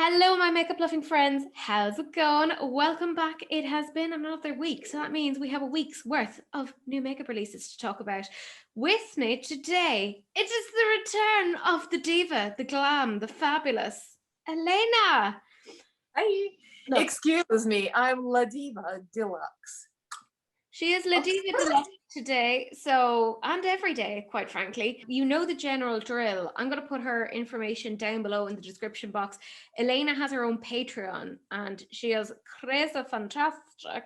Hello, my makeup loving friends. How's it going? Welcome back. It has been another week, so that means we have a week's worth of new makeup releases to talk about. With me today, it is the return of the diva, the glam, the fabulous Elena. Hi. Look, Excuse me, I'm La Diva Deluxe. she is La Diva Deluxe today, so and every day, quite frankly. You know the general drill. I'm going to put her information down below in the description box. Elena has her own Patreon, and she is crazy fantastic.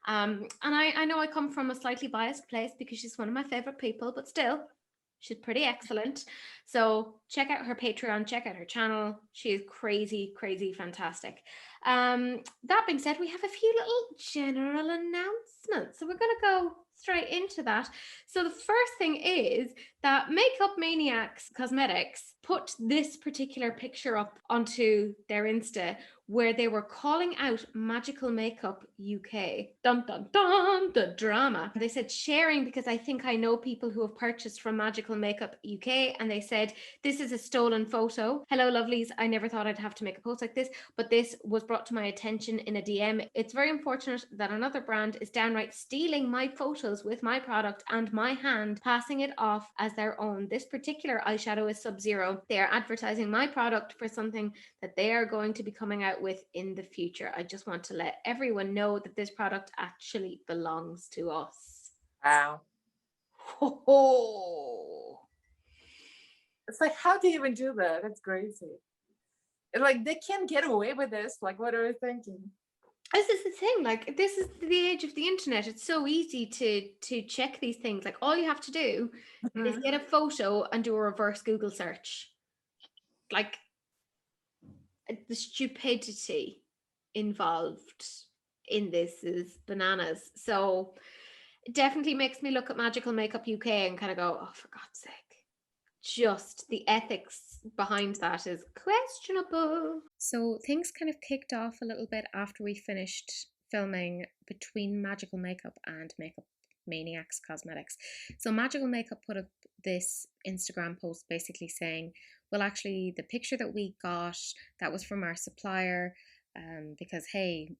And I know I come from a slightly biased place because she's one of my favorite people, but still, she's pretty excellent. So check out her Patreon, check out her channel. She is crazy, crazy fantastic. That being said, we have a few little general announcements. So we're going to go straight into that. So the first thing is that Makeup Maniacs Cosmetics put this particular picture up onto their Insta where they were calling out Magical Makeup UK. Dun dun dun, the drama. They said sharing because I think I know people who have purchased from Magical Makeup UK, and they said this is a stolen photo. Hello lovelies, I never thought I'd have to make a post like this, but this was brought to my attention in a DM. It's very unfortunate that another brand is downright stealing my photos with my product and my hand, passing it off as their own. This particular eyeshadow is Sub-Zero. They are advertising my product for something that they are going to be coming out with in the future. I just want to let everyone know that this product actually belongs to us. Wow. Ho ho! It's like, how do you even do that? That's crazy. Like, they can't get away with this. Like, what are they thinking? This is the thing, like this is the age of the internet. It's so easy to check these things. Like all you have to do is get a photo and do a reverse Google search. Like the stupidity involved in this is bananas. So it definitely makes me look at Magical Makeup UK and kind of go, oh, for God's sake. Just the ethics behind that is questionable. So things kind of kicked off a little bit after we finished filming between Magical Makeup and Makeup Maniacs Cosmetics. So Magical Makeup put up this Instagram post basically saying, well, actually the picture that we got, that was from our supplier, because hey,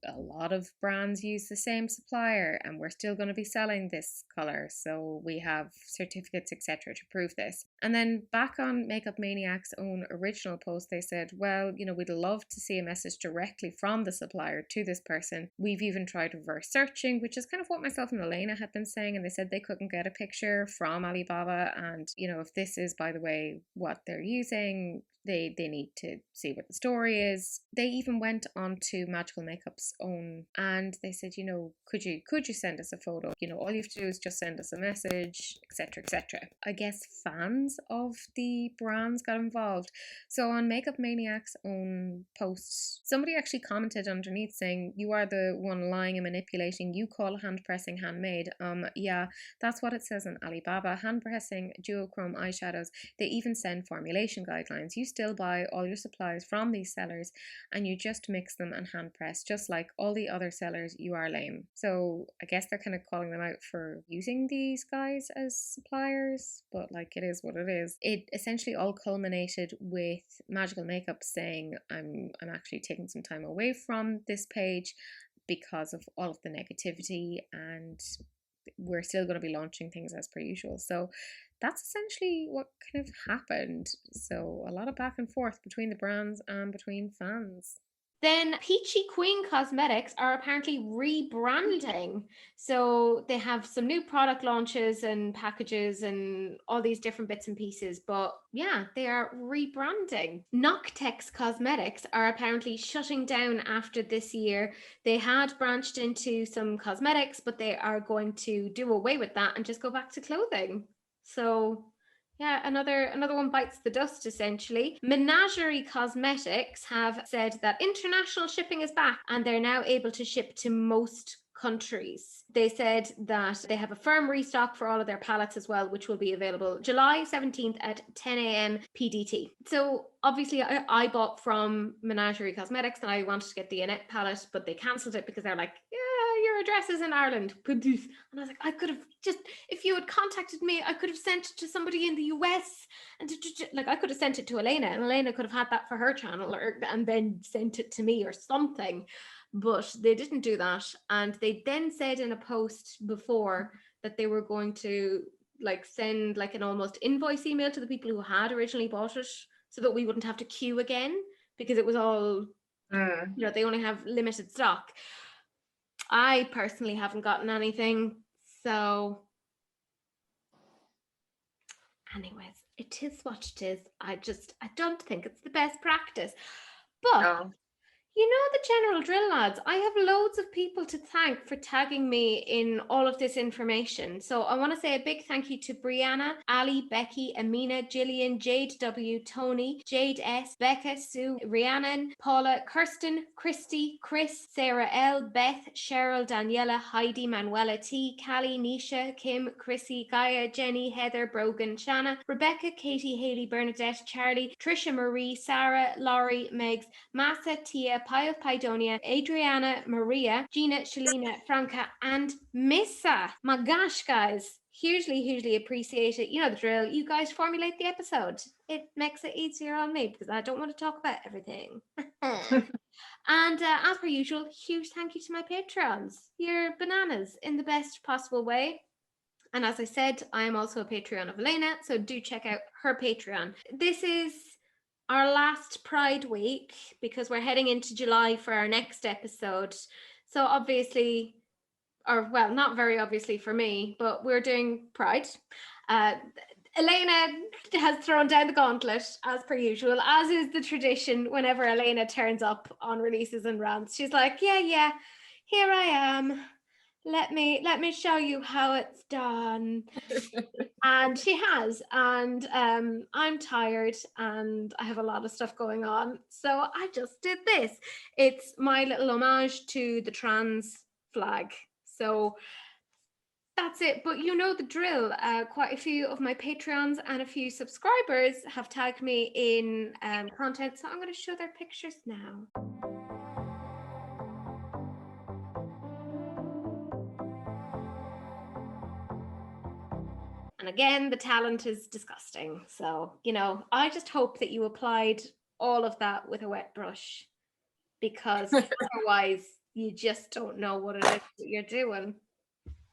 a lot of brands use the same supplier and we're still going to be selling this color, so we have certificates etc to prove this. And then back on Makeup Maniac's own original post they said, well, you know, we'd love to see a message directly from the supplier to this person. We've even tried reverse searching, which is kind of what myself and Elena had been saying, and they said they couldn't get a picture from Alibaba, and you know, if this is by the way what they're using, they need to see what the story is. They even went on to Magical Makeup's own and they said, you know, could you send us a photo? You know, all you have to do is just send us a message, etc, etc. I guess fans of the brands got involved. So on Makeup Maniac's own post, somebody actually commented underneath saying, you are the one lying and manipulating. You call hand pressing handmade. Yeah, that's what it says on Alibaba. Hand pressing duochrome eyeshadows. They even send formulation guidelines. You still buy all your supplies from these sellers and you just mix them and hand press, just like all the other sellers. You are lame. So I guess they're kind of calling them out for using these guys as suppliers, but like it is what it is. It essentially all culminated with Magical Makeup saying, I'm actually taking some time away from this page because of all of the negativity, and we're still going to be launching things as per usual. So that's essentially what kind of happened. So a lot of back and forth between the brands and between fans. Then Peachy Queen Cosmetics are apparently rebranding. So they have some new product launches and packages and all these different bits and pieces. But yeah, they are rebranding. Noctex Cosmetics are apparently shutting down after this year. They had branched into some cosmetics, but they are going to do away with that and just go back to clothing. So yeah, another one bites the dust essentially. Menagerie Cosmetics have said that international shipping is back and they're now able to ship to most countries. They said that they have a firm restock for all of their palettes as well, which will be available July 17th at 10 a.m. PDT. So obviously I bought from Menagerie Cosmetics and I wanted to get the Annette palette, but they cancelled it because they're like, yeah, your address is in Ireland. And I was like, I could have just, if you had contacted me, I could have sent it to somebody in the US. And like, I could have sent it to Elena, and Elena could have had that for her channel, and then sent it to me or something. But they didn't do that. And they then said in a post before that they were going to like send like an almost invoice email to the people who had originally bought it, so that we wouldn't have to queue again, because it was all, you know, they only have limited stock. I personally haven't gotten anything, so anyways, it is what it is. I don't think it's the best practice, but you know the general drill, lads. I have loads of people to thank for tagging me in all of this information. So I want to say a big thank you to Brianna, Ali, Becky, Amina, Gillian, Jade W, Tony, Jade S, Becca, Sue, Rhiannon, Paula, Kirsten, Christy, Chris, Sarah L, Beth, Cheryl, Daniela, Heidi, Manuela T, Callie, Nisha, Kim, Chrissy, Gaia, Jenny, Heather, Brogan, Shanna, Rebecca, Katie, Haley, Bernadette, Charlie, Trisha Marie, Sarah, Laurie, Megs, Massa, Tia, Pi of Pidonia, Adriana, Maria, Gina, Shalina, Franca, and Missa. My gosh, guys. Hugely appreciate it. You know the drill. You guys formulate the episode. It makes it easier on me because I don't want to talk about everything. And as per usual, huge thank you to my patrons. You're bananas in the best possible way. And as I said, I am also a Patreon of Elena, so do check out her Patreon. This is our last Pride week because we're heading into July for our next episode. So obviously, or well, not very obviously for me, but we're doing Pride. Elena has thrown down the gauntlet as per usual, as is the tradition whenever Elena turns up on releases and rants. She's like, yeah, here I am. Let me show you how it's done. And she has, and I'm tired and I have a lot of stuff going on, so I just did this. It's my little homage to the trans flag, so that's it. But you know the drill. Quite a few of my Patreons and a few subscribers have tagged me in content, so I'm going to show their pictures now. And again, the talent is disgusting. So, you know, I just hope that you applied all of that with a wet brush, because otherwise you just don't know what it is that you're doing.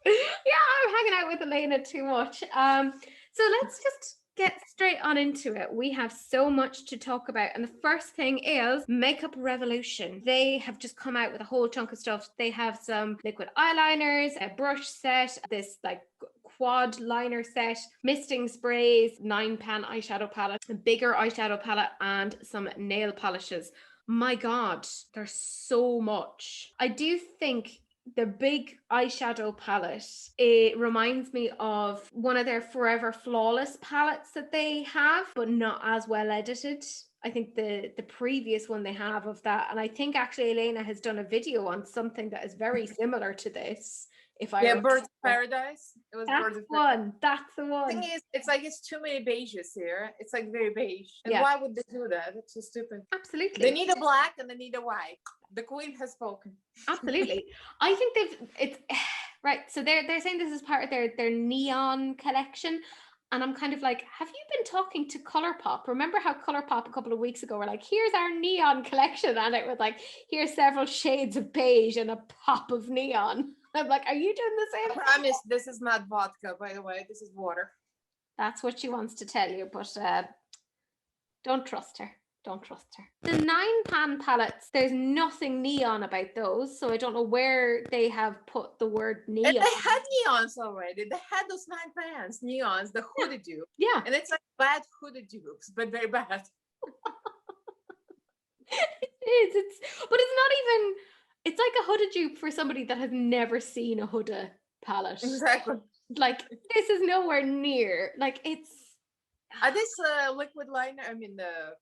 Yeah, I'm hanging out with Elena too much. So let's just get straight on into it. We have so much to talk about. And the first thing is Makeup Revolution. They have just come out with a whole chunk of stuff. They have some liquid eyeliners, a brush set, this like quad liner set, misting sprays, 9-pan eyeshadow palette, a bigger eyeshadow palette, and some nail polishes. My God, there's so much. I do think the big eyeshadow palette, it reminds me of one of their Forever Flawless palettes that they have, but not as well edited. I think the previous one they have of that, and I think actually Elena has done a video on something that is very similar to this. If I Birds of Paradise. It was that's Birds of Paradise. That's the one. The thing is, it's like it's too many beiges here. It's like very beige. And why would they do that? It's so stupid. Absolutely. They need a black and they need a white. The queen has spoken. Absolutely. I think it's right. So they're saying this is part of their neon collection. And I'm kind of like, have you been talking to Colourpop? Remember how Colourpop a couple of weeks ago were like, here's our neon collection. And it was like, here's several shades of beige and a pop of neon. I'm like, are you doing the same? I promise this is not vodka, by the way. This is water. That's what she wants to tell you, but don't trust her. Don't trust her. The 9-pan palettes, there's nothing neon about those, so I don't know where they have put the word neon. And they had neons already. They had those 9 pans, neons, the hooded dupe. Yeah. And it's like bad hooded dupes, but very bad. It is. But it's not even, it's like a hooded dupe for somebody that has never seen a Huda palette. Exactly. Like, this is nowhere near, like, it's... Are this liquid liner? I mean, the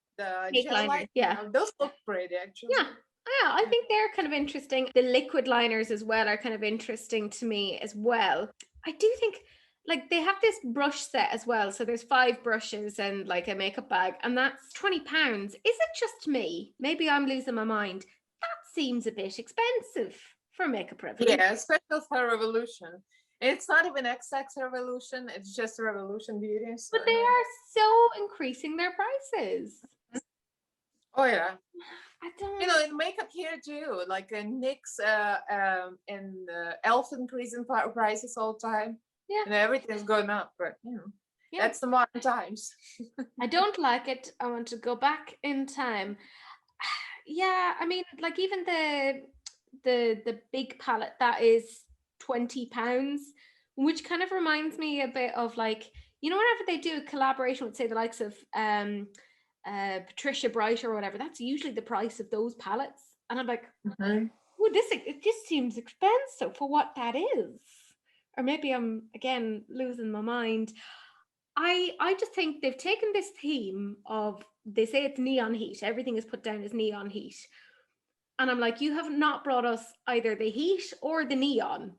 gel liner? Yeah. Those look pretty, actually. Yeah, I think they're kind of interesting. The liquid liners as well are kind of interesting to me as well. I do think, like, they have this brush set as well. So there's 5 brushes and like a makeup bag, and that's £20. Is it just me? Maybe I'm losing my mind. That seems a bit expensive for makeup revolution. Yeah, special for Revolution. And it's not even XX Revolution, it's just Revolution Beauty. So, But they are so increasing their prices. oh yeah. I don't. You know, in makeup here too, like NYX and Elf increasing prices all the time. Yeah. You know, everything's going up, but you know, Yeah. that's the modern times. I don't like it. I want to go back in time. Yeah, I mean, like even the big palette that is £20, which kind of reminds me a bit of like, you know, whenever they do a collaboration with say the likes of Patricia Bright or whatever, that's usually the price of those palettes. And I'm like, oh, it just seems expensive for what that is. Or maybe I'm again losing my mind. I just think they've taken this theme of, they say it's neon heat, everything is put down as neon heat. And I'm like, you have not brought us either the heat or the neon.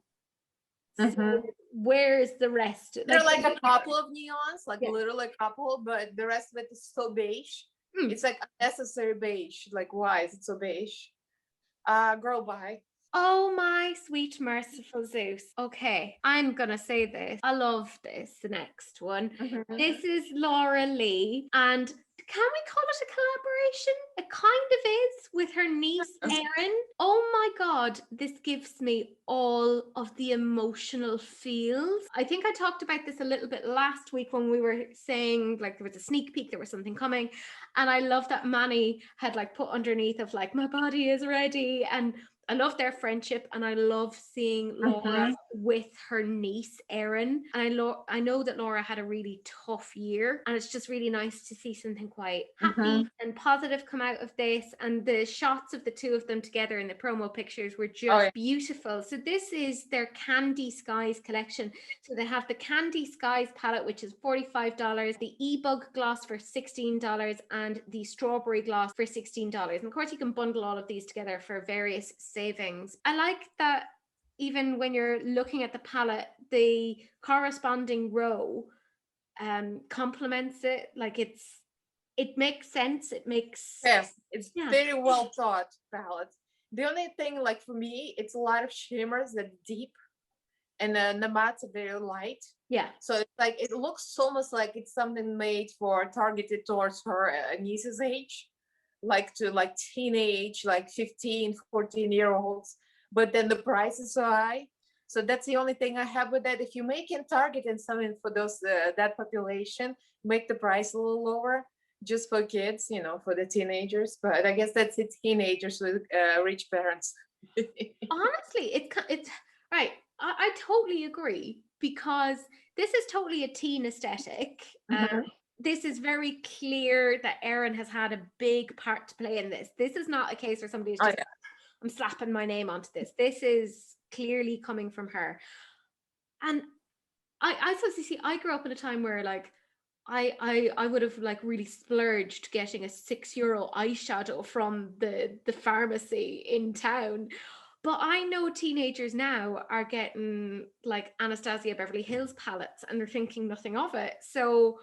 So where's the rest? There are like a couple of neons, like Yeah. literally a couple, but the rest of it is so beige. It's like unnecessary beige. Like, why is it so beige? Girl, bye. Oh my sweet merciful Zeus. Okay, I'm gonna say this. I love this, the next one. This is Laura Lee, and can we call it a collaboration? It kind of is, with her niece Erin. Oh my god, this gives me all of the emotional feels. I think I talked about this a little bit last week when we were saying like there was a sneak peek, there was something coming, and I love that Manny had like put underneath of like, my body is ready, and I love their friendship, and I love seeing Laura with her niece Erin. And I know that Laura had a really tough year, and it's just really nice to see something quite happy and positive come out of this. And the shots of the two of them together in the promo pictures were just beautiful. So this is their Candy Skies collection. So they have the Candy Skies palette, which is $45, the e-bug gloss for $16, and the strawberry gloss for $16. And of course you can bundle all of these together for various savings. I like that even when you're looking at the palette, the corresponding row complements it. Like it makes sense. It makes it's very well thought palette. The only thing, like for me, it's a lot of shimmers that deep, and then the mattes are very light. Yeah. So it's like it looks almost like it's something made for targeted towards her niece's age, like to like teenage, like 15, 14-year-olds. But then the price is so high. So that's the only thing I have with that. If you make it targeting something for those that population, make the price a little lower, just for kids, you know, for the teenagers. But I guess that's it, teenagers with rich parents. Honestly, it's right. I totally agree, because this is totally a teen aesthetic. This is very clear that Erin has had a big part to play in this. This is not a case where somebody's just, I'm slapping my name onto this. This is clearly coming from her. And I suppose, you see, I grew up in a time where like I would have like really splurged getting a €6 eyeshadow from the pharmacy in town. But I know teenagers now are getting like Anastasia Beverly Hills palettes and they're thinking nothing of it. So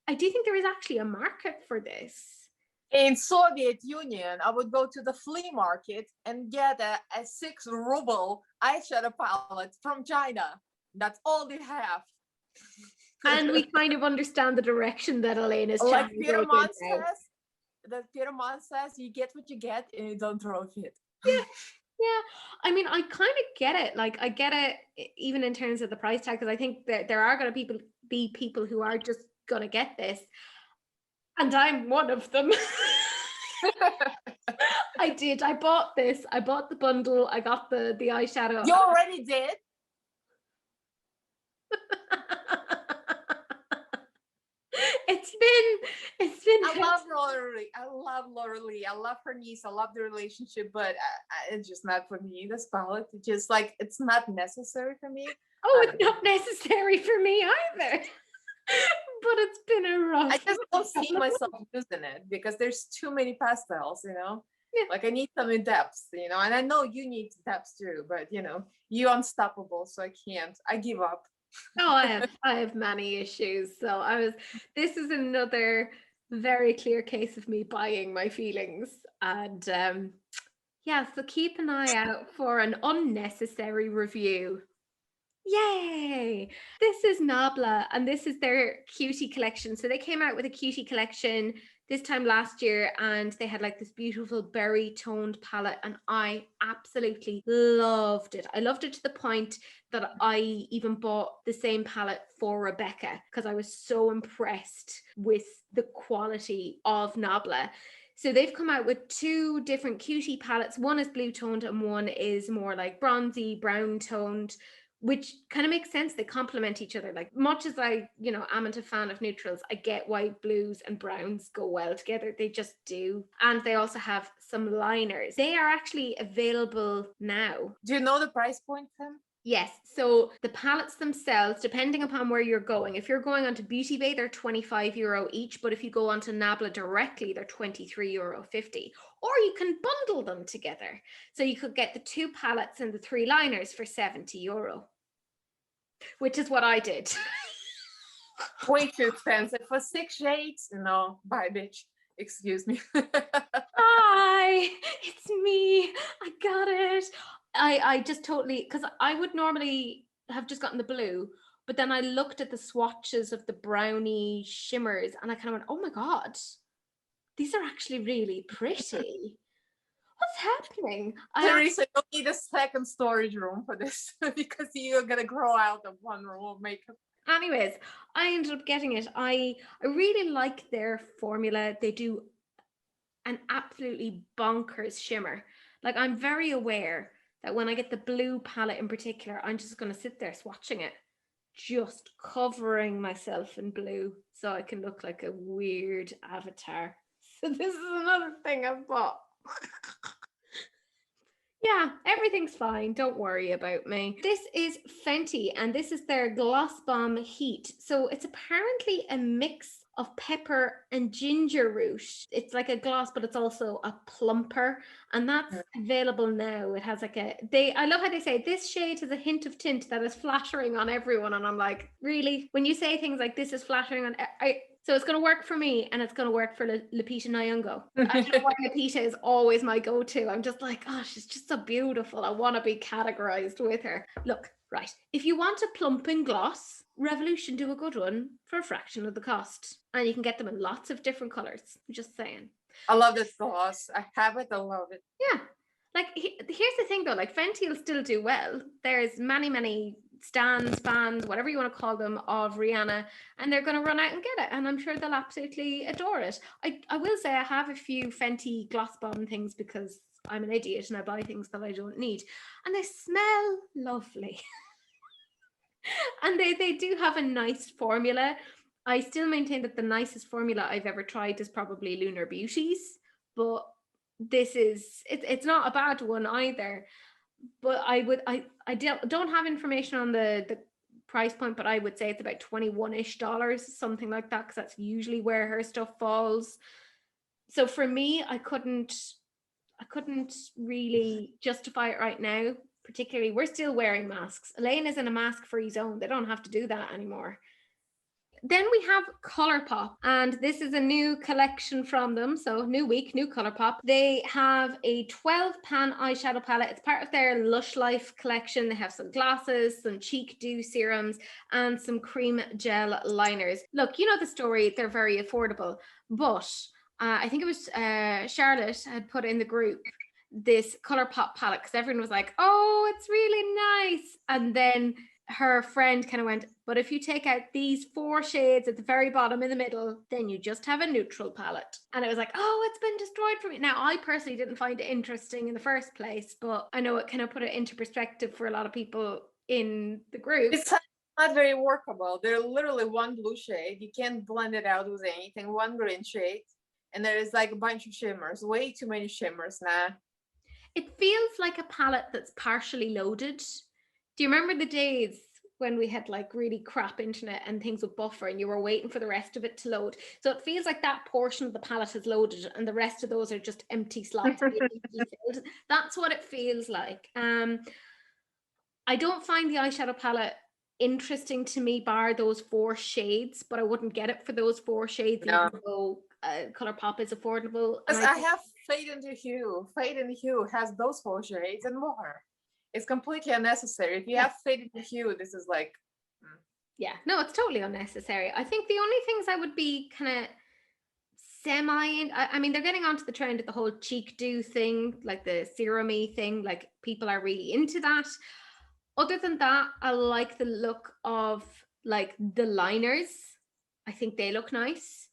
I do think there is actually a market for this. In Soviet Union, I would go to the flea market and get a 6 ruble eyeshadow palette from China. That's all they have. And we kind of understand the direction that Elena's like Peter Mon says, you get what you get and you don't throw it. Yeah, I mean, I kind of get it. Like, I get it even in terms of the price tag, because I think that there are going to be people who are just going to get this. And I'm one of them. I bought this. I bought the bundle. I got the eyeshadow. You already did? It's been. I love Laura Lee. I love her niece. I love the relationship, but it's just not for me. This palette, it's just like, it's not necessary for me. Oh, it's not necessary for me either. But it's been a rough. I just don't see myself using it because there's too many pastels, you know. Yeah. Like I need some in depth, you know, and I know you need depth too, but you know, you're unstoppable, so I can't. I give up. Oh, I have many issues. So this is another very clear case of me buying my feelings. And Yeah, so keep an eye out for an unnecessary review. Yay! This is Nabla, and this is their cutie collection. So they came out with a cutie collection this time last year, and they had like this beautiful berry toned palette, and I absolutely loved it. I loved it to the point that I even bought the same palette for Rebecca because I was so impressed with the quality of Nabla. So they've come out with 2 different cutie palettes. One is blue toned and one is more like bronzy brown toned, which kind of makes sense. They complement each other. Like, much as I, am a fan of neutrals, I get why blues and browns go well together. They just do. And they also have some liners. They are actually available now. Do you know the price point, Sam? Yes, so the palettes themselves, depending upon where you're going, if you're going onto Beauty Bay, they're €25 each, but if you go onto Nabla directly, they're €23.50. Or you can bundle them together. So you could get the 2 palettes and the 3 liners for €70, which is what I did. Way too expensive for 6 shades. No, bye, bitch. Excuse me. Hi, it's me. I got it. I just totally, because I would normally have just gotten the blue, but then I looked at the swatches of the brownie shimmers and I kind of went, oh my God, these are actually really pretty. What's happening? Teresa, you don't need a second storage room for this because you're gonna grow out of one room of makeup. Anyways, I ended up getting it. I really like their formula. They do an absolutely bonkers shimmer. Like, I'm very aware that when I get the blue palette in particular, I'm just going to sit there swatching it, just covering myself in blue so I can look like a weird avatar. So this is another thing I've bought. Yeah, everything's fine. Don't worry about me. This is Fenty, and this is their Gloss Bomb Heat. So it's apparently a mix of pepper and ginger root. It's like a gloss, but it's also a plumper, and that's available now. It has like I love how they say this shade has a hint of tint that is flattering on everyone, and I'm like, really? When you say things like this is flattering on, so it's going to work for me, and it's going to work for Lupita Nyong'o. I don't know why Lupita is always my go-to. I'm just like, oh, she's just so beautiful. I want to be categorized with her. Look, right. If you want a plumping gloss, Revolution do a good one for a fraction of the cost. And you can get them in lots of different colors. I'm just saying. I love this gloss. I have it. I love it. Yeah. Like, here's the thing though, like Fenty will still do well. There's many stands, fans, whatever you want to call them, of Rihanna, and they're going to run out and get it, and I'm sure they'll absolutely adore it. I will say I have a few Fenty Gloss Bomb things because I'm an idiot and I buy things that I don't need, and they smell lovely. And they do have a nice formula. I still maintain that the nicest formula I've ever tried is probably Lunar Beauty's, but this is it's not a bad one either. But I don't have information on the price point, but I would say it's about $21-ish, something like that, because that's usually where her stuff falls. So for me, I couldn't really justify it right now. Particularly, we're still wearing masks. Elaine is in a mask-free zone. They don't have to do that anymore. Then we have Colourpop, and this is a new collection from them. So new week, new Colourpop. They have a 12-pan eyeshadow palette. It's part of their Lush Life collection. They have some glosses, some cheek dew serums, and some cream gel liners. Look, you know the story. They're very affordable. But I think it was Charlotte had put in the group this Colourpop palette because everyone was like, oh, it's really nice. And then her friend kind of went, but if you take out these 4 shades at the very bottom in the middle, then you just have a neutral palette. And it was like, oh, it's been destroyed for me. Now, I personally didn't find it interesting in the first place, but I know it kind of put it into perspective for a lot of people in the group. It's not very workable. They're literally one blue shade. You can't blend it out with anything. One green shade. And there is like a bunch of shimmers. Way too many shimmers now. It feels like a palette that's partially loaded. Do you remember the days when we had like really crap internet and things would buffer and you were waiting for the rest of it to load? So it feels like that portion of the palette is loaded and the rest of those are just empty slots. That's what it feels like. I don't find the eyeshadow palette interesting to me, bar those 4 shades, but I wouldn't get it for those 4 shades, even though Colourpop is affordable. Because I have Fade into Hue. Fade into Hue has those 4 shades and more. It's completely unnecessary. If you have Fade into Hue, this is like... Yeah, no, it's totally unnecessary. I think the only things I would be kind of I mean, they're getting onto the trend of the whole cheek dew thing, like the serum-y thing, like people are really into that. Other than that, I like the look of like the liners. I think they look nice,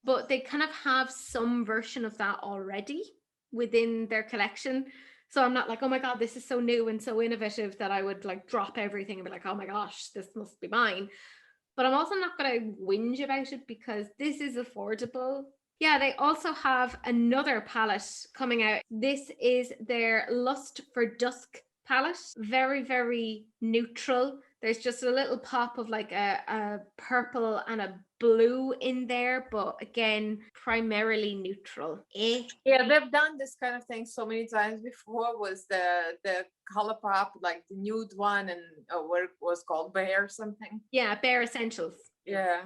but they kind of have some version of that already within their collection. So I'm not like, oh my God, this is so new and so innovative that I would like drop everything and be like, oh my gosh, this must be mine. But I'm also not going to whinge about it because this is affordable. Yeah, they also have another palette coming out. This is their Lust for Dusk palette. Very, very neutral. There's just a little pop of like a purple and a blue in there, but again, primarily neutral. Yeah, they've done this kind of thing so many times before. Was the Colourpop, like the nude one, and what it was called, Bare something. Yeah, Bare Essentials. Yeah.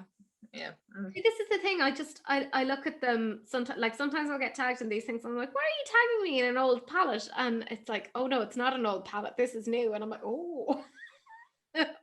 See, this is the thing. I look at them sometimes I'll get tagged in these things. I'm like, why are you tagging me in an old palette? And it's like, oh no, it's not an old palette. This is new. And I'm like, oh.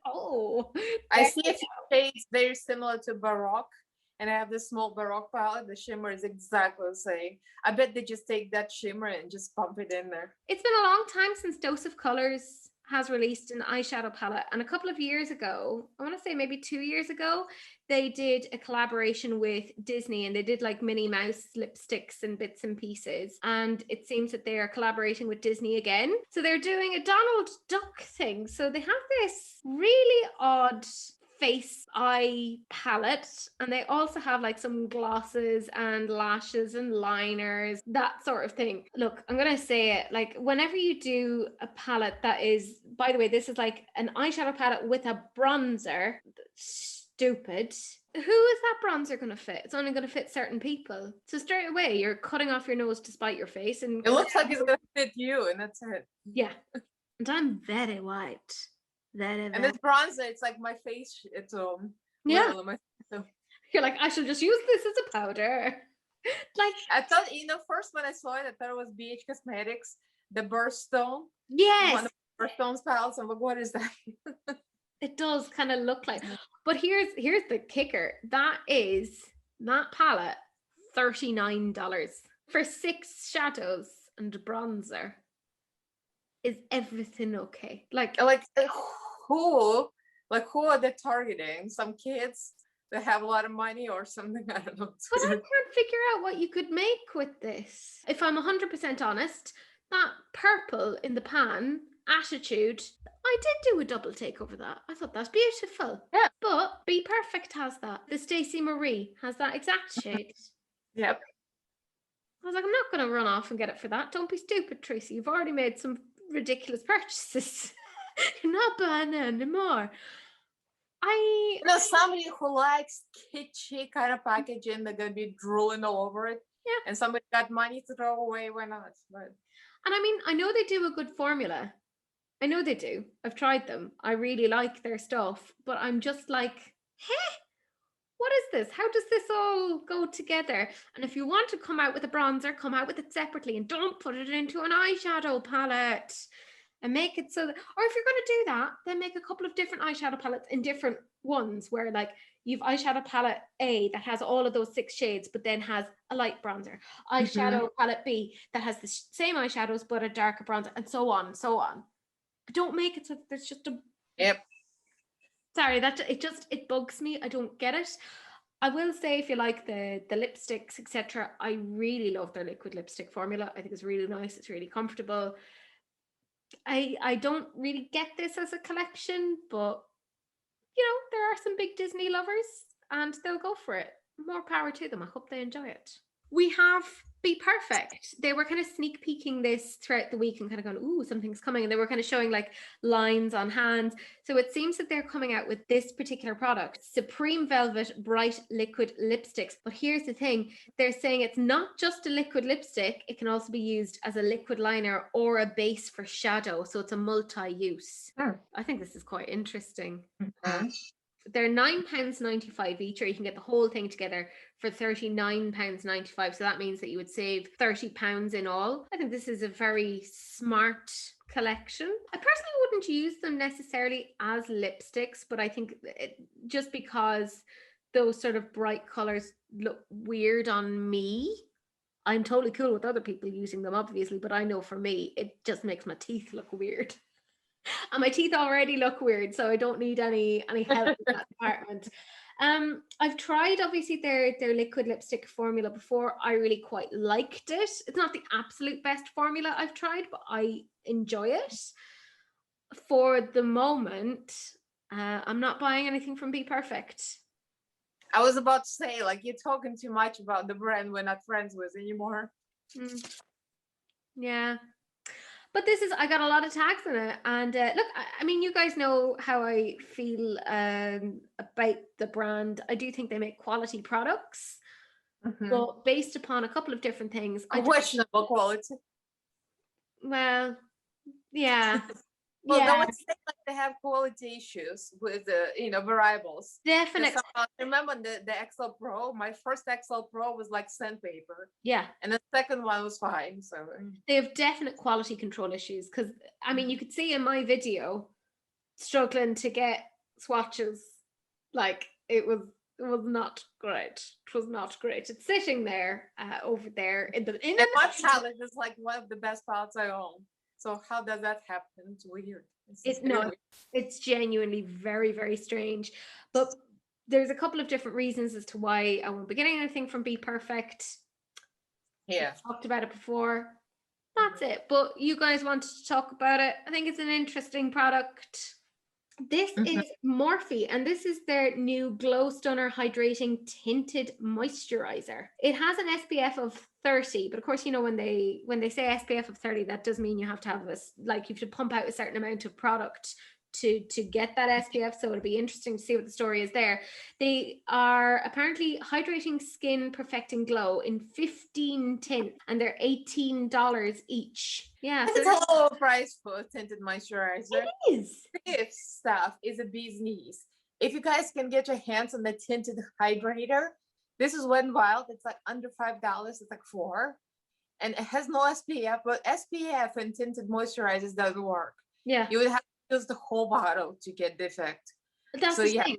Oh. I see a few shades very similar to Baroque, and I have this small Baroque palette. The shimmer is exactly the same. I bet they just take that shimmer and just pump it in there. It's been a long time since Dose of Colors has released an eyeshadow palette, and a couple of years ago, I want to say maybe 2 years ago, they did a collaboration with Disney, and they did like Minnie Mouse lipsticks and bits and pieces, and it seems that they are collaborating with Disney again. So they're doing a Donald Duck thing. So they have this really odd face eye palette, and they also have like some glosses and lashes and liners, that sort of thing. Look, I'm gonna say it, like whenever you do a palette that is, by the way, this is like an eyeshadow palette with a bronzer, stupid. Who is that bronzer going to fit? It's only going to fit certain people. So straight away, you're cutting off your nose to spite your face. And it looks like it's going to fit you, and that's it. Yeah. And I'm very white. And this bronzer, it's like my face. It's yeah. You're like, I should just use this as a powder. Like I thought, first when I saw it, I thought it was BH Cosmetics, the Birthstone. Yes. One of the Birthstone's palettes. I'm like, what is that? It does kind of look like, but here's the kicker. That palette, $39 for 6 shadows and bronzer. Is everything okay? Like who are they targeting? Some kids that have a lot of money or something? I don't know. But I can't figure out what you could make with this. If I'm 100% honest, that purple in the pan, Attitude, I did do a double take over that. I thought that's beautiful. Yeah. But Be Perfect has that. The Stacey Marie has that exact shade. Yep. I was like, I'm not going to run off and get it for that. Don't be stupid, Teresa. You've already made some ridiculous purchases. You're not buying anymore. Somebody who likes kitschy kind of packaging, they're going to be drooling all over it. Yeah. And somebody got money to throw away, why not? But... And I mean, I know they do a good formula. I know they do. I've tried them. I really like their stuff. But I'm just like, hey, what is this? How does this all go together? And if you want to come out with a bronzer, come out with it separately and don't put it into an eyeshadow palette and make it so that, or if you're going to do that, then make a couple of different eyeshadow palettes in different ones where like you've eyeshadow palette A that has all of those 6 shades, but then has a light bronzer. Eyeshadow palette B that has the same eyeshadows, but a darker bronzer, and so on and so on. But don't make it so that there's just a... Yep. Sorry, it bugs me. I don't get it. I will say, if you like the lipsticks, etc., I really love their liquid lipstick formula. I think it's really nice. It's really comfortable. I don't really get this as a collection, but there are some big Disney lovers and they'll go for it. More power to them. I hope they enjoy it. We have Be Perfect. They were kind of sneak peeking this throughout the week and kind of going, ooh, something's coming. And they were kind of showing like lines on hands. So it seems that they're coming out with this particular product, Supreme Velvet Bright Liquid Lipsticks. But here's the thing. They're saying it's not just a liquid lipstick. It can also be used as a liquid liner or a base for shadow. So it's a multi-use. I think this is quite interesting. They're £9.95 each, or you can get the whole thing together for £39.95. So that means that you would save £30 in all. I think this is a very smart collection. I personally wouldn't use them necessarily as lipsticks, but I think just because those sort of bright colors look weird on me, I'm totally cool with other people using them, obviously, but I know for me, it just makes my teeth look weird. And my teeth already look weird, so I don't need any help in that department. I've tried obviously their liquid lipstick formula before. I really quite liked it. It's not the absolute best formula I've tried, but I enjoy it. For the moment, I'm not buying anything from Be Perfect. I was about to say, like, you're talking too much about the brand we're not friends with anymore. Yeah. But this is, I got a lot of tags in it. And look, I mean, you guys know how I feel about the brand. I do think they make quality products, but based upon a couple of different things. Questionable quality. Well, yeah. Well, yeah. don't say like they have quality issues with the variables. Definitely. Remember the XL Pro? My first XL Pro was like sandpaper. Yeah. And the second one was fine. So they have definite quality control issues, because I mean, you could see in my video struggling to get swatches. Like it was not great. It was not great. It's sitting there over there in the my palette is like one of the best palettes I own. So how does that happen? It's weird. It's genuinely very, very strange. But there's a couple of different reasons as to why I won't be getting anything from Be Perfect. Yeah. We've talked about it before. That's it. But you guys wanted to talk about it. I think it's an interesting product. This is Morphe, and this is their new Glow Stunner Hydrating Tinted Moisturizer. It has an SPF of 30, but of course, you know, when they say SPF of 30, that does mean you have to have this, like you have to pump out a certain amount of product to get that SPF. So it'll be interesting to see what the story is there. They are apparently hydrating skin, perfecting glow in 15 tints, and they're $18 each. Yeah, so it's a low price for a tinted moisturizer. It is. This stuff is a bee's knees. If you guys can get your hands on the tinted hydrator, this is Wet n Wild. It's like under $5. It's like $4, and it has no SPF. But SPF and tinted moisturizers doesn't work. Yeah, you would have to use the whole bottle to get the effect. That's the thing.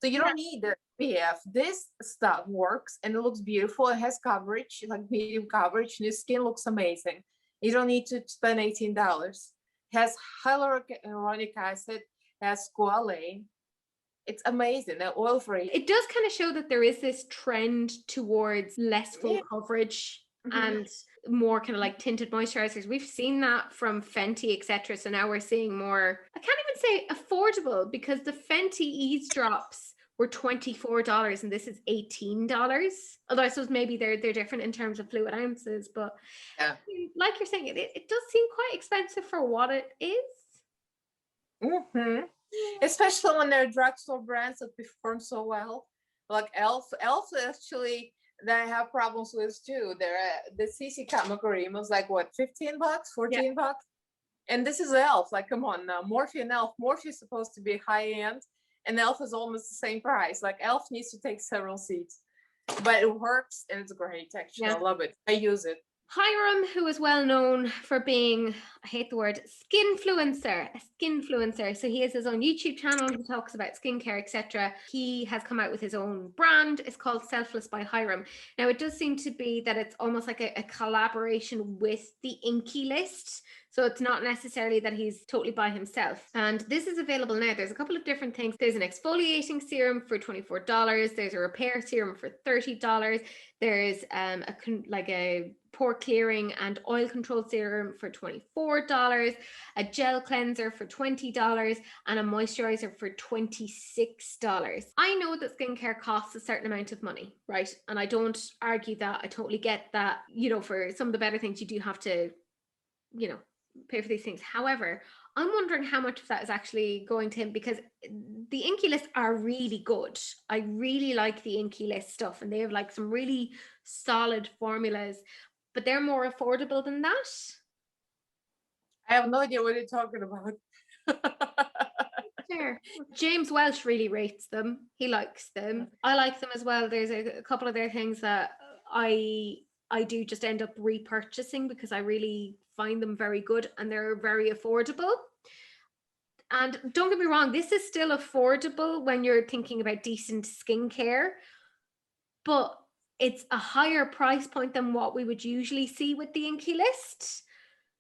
So you don't need the SPF. This stuff works and it looks beautiful. It has coverage, like medium coverage, and your skin looks amazing. You don't need to spend $18. It has hyaluronic acid, has squalane. It's amazing. They're oil free. It does kind of show that there is this trend towards less full coverage and more kind of like tinted moisturizers. We've seen that from Fenty, etc. So now we're seeing more, I can't even say affordable, because the Fenty Ease Drops were $24 and this is $18. Although I suppose maybe they're different in terms of fluid ounces, but yeah, like you're saying, it does seem quite expensive for what it is. Especially when they're drugstore brands that perform so well, like Elf actually, that I have problems with too. The CC Camo cream was like what, $15, $14, and this is Elf. Like, come on now, Morphe and Elf. Morphe is supposed to be high end, and Elf is almost the same price. Like, Elf needs to take several seats, but it works and it's great. Actually, I love it. I use it. Hyram, who is well known for being, I hate the word, skinfluencer. So he has his own YouTube channel. He talks about skincare, etc. He has come out with his own brand. It's called Selfless by Hyram. Now, it does seem to be that it's almost like a collaboration with the Inky List. So it's not necessarily that he's totally by himself. And this is available now. There's a couple of different things. There's an exfoliating serum for $24. There's a repair serum for $30. There's a pore clearing and oil control serum for $24, a gel cleanser for $20, and a moisturizer for $26. I know that skincare costs a certain amount of money, right? And I don't argue that. I totally get that, you know, for some of the better things, you do have to, you know, pay for these things. However, I'm wondering how much of that is actually going to him, because the Inky List are really good. I really like the Inky List stuff, and they have like some really solid formulas, but they're more affordable than that. I have no idea what you're talking about. Fair. James Welsh really rates them. He likes them. I like them as well. There's a couple of their things that I do just end up repurchasing because I really find them very good and they're very affordable. And don't get me wrong, this is still affordable when you're thinking about decent skincare, but it's a higher price point than what we would usually see with the Inky List.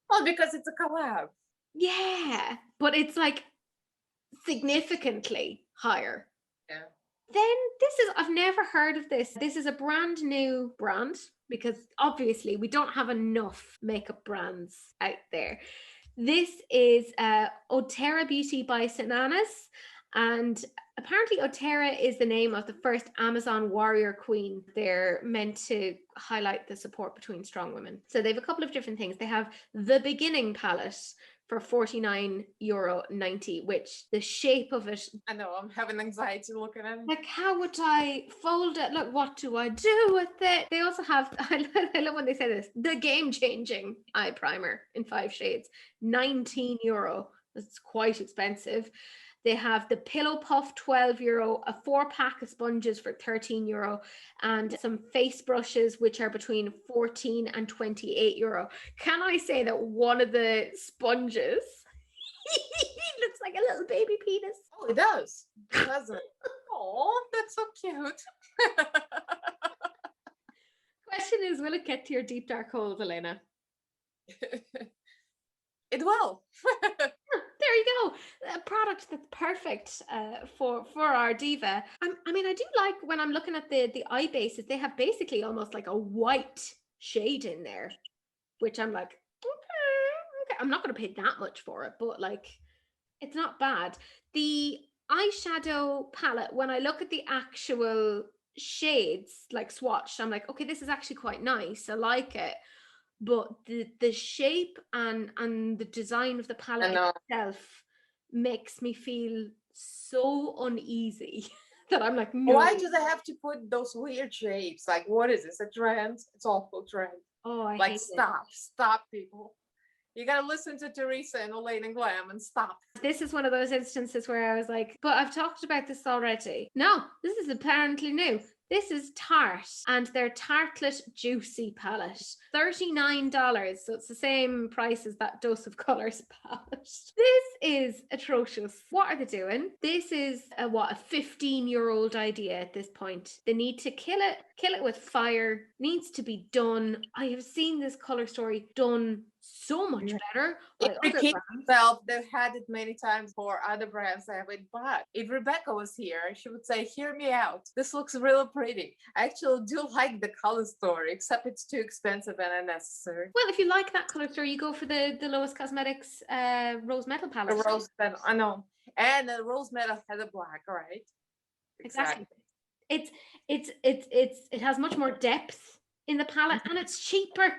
Well, because it's a collab. Yeah, but it's like significantly higher. Yeah. Then I've never heard of this. This is a brand new brand because obviously we don't have enough makeup brands out there. This is Otera Beauty by Sananas, and apparently Otera is the name of the first Amazon warrior queen. They're meant to highlight the support between strong women. So they have a couple of different things. They have the beginning palette for €49.90, which the shape of it, I know, I'm having anxiety looking at it. like, how would I fold it? Like, what do I do with it? They also have, I love when they say this, the game-changing eye primer in 5 shades, €19. That's quite expensive. They have the Pillow Puff, €12, a 4-pack of sponges for €13, and some face brushes, which are between €14 and €28. Can I say that one of the sponges looks like a little baby penis? Oh, it does, doesn't it? Oh, that's so cute. Question is, will it get to your deep dark holes, Elena? It will. There you go. A product that's perfect for our Diva. I mean, I do like when I'm looking at the eye bases, they have basically almost like a white shade in there, which I'm like, okay. I'm not going to pay that much for it, but like, it's not bad. The eyeshadow palette, when I look at the actual shades, like swatched, I'm like, okay, this is actually quite nice. I like it. But the shape and the design of the palette itself makes me feel so uneasy that I'm like, no. Why do they have to put those weird shapes? Like, what is this? A trend? It's awful trend. Oh, I like, hate stop, people. You gotta listen to Teresa and Elaine and Glam and stop. This is one of those instances where I was like, but I've talked about this already. No, this is apparently new. This is Tarte and their Tartlet Juicy palette. $39. So it's the same price as that Dose of Colours palette. This is atrocious. What are they doing? This is a 15-year-old idea at this point. They need to kill it with fire. Needs to be done. I have seen this color story done so much better. It repeats itself. They've had it many times for other brands that have it, but if Rebecca was here, she would say, hear me out. This looks really pretty. I actually do like the color story, except it's too expensive and unnecessary. Well, if you like that color story, you go for the Lowest Cosmetics Rose Metal palette. The Rose Metal, I know. And the Rose Metal has a black, right? Exactly. It has much more depth in the palette and it's cheaper.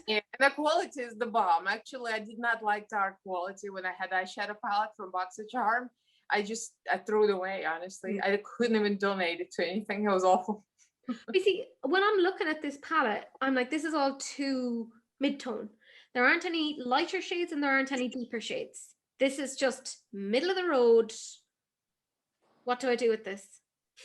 Yeah, the quality is the bomb. Actually, I did not like Tarte quality when I had eyeshadow palette from BoxyCharm. I threw it away, honestly. I couldn't even donate it to anything. It was awful. You see, when I'm looking at this palette, I'm like, this is all too mid-tone. There aren't any lighter shades and there aren't any deeper shades. This is just middle of the road. What do I do with this?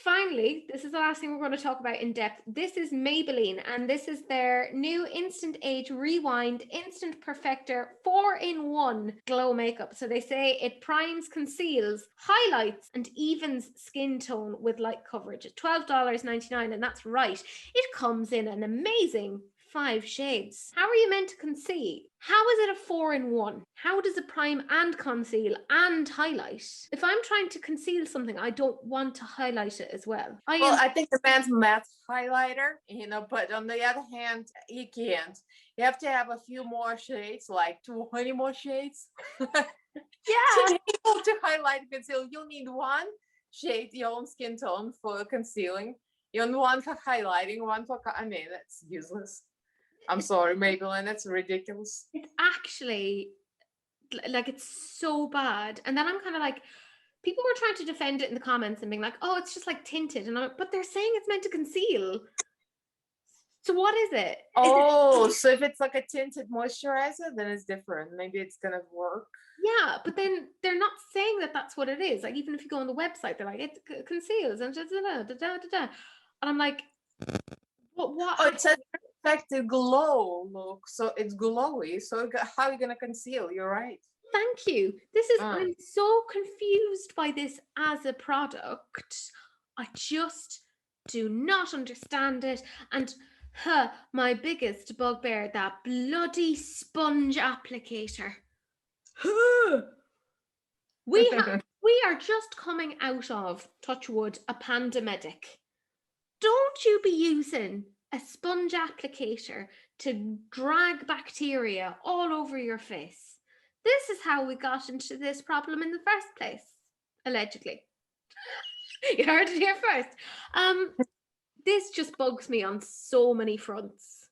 Finally, this is the last thing we're going to talk about in depth. This is Maybelline, and this is their new Instant Age Rewind Instant Perfector 4-in-1 glow makeup. So they say it primes, conceals, highlights, and evens skin tone with light coverage at $12.99, and that's right. It comes in an amazing 5 shades. How are you meant to conceal? How is it a 4-in-1? How does it prime and conceal and highlight? If I'm trying to conceal something, I don't want to highlight it as well. I think the man's matte highlighter, but on the other hand, you can't. You have to have a few more shades, like 20 more shades. Yeah. To highlight and conceal, you'll need 1 shade, your own skin tone for concealing. You need 1 for highlighting, 1 for, that's useless. I'm sorry, Maybelline, that's ridiculous. It's actually, like, it's so bad. And then I'm kind of like, people were trying to defend it in the comments and being like, oh, it's just like tinted. And but they're saying it's meant to conceal. So what is it? Oh, so if it's like a tinted moisturizer, then it's different. Maybe it's gonna work. Yeah, but then they're not saying that that's what it is. Like, even if you go on the website, they're like, it conceals and da da da da da da. And I'm like, what? Oh, it says perfected glow look, so it's glowy. So how are you gonna conceal? You're right. Thank you. I'm so confused by this as a product. I just do not understand it. And my biggest bugbear, that bloody sponge applicator. we are just coming out of, touch wood, a pandemic. Don't you be using a sponge applicator to drag bacteria all over your face. This is how we got into this problem in the first place, allegedly. You heard it here first. This just bugs me on so many fronts.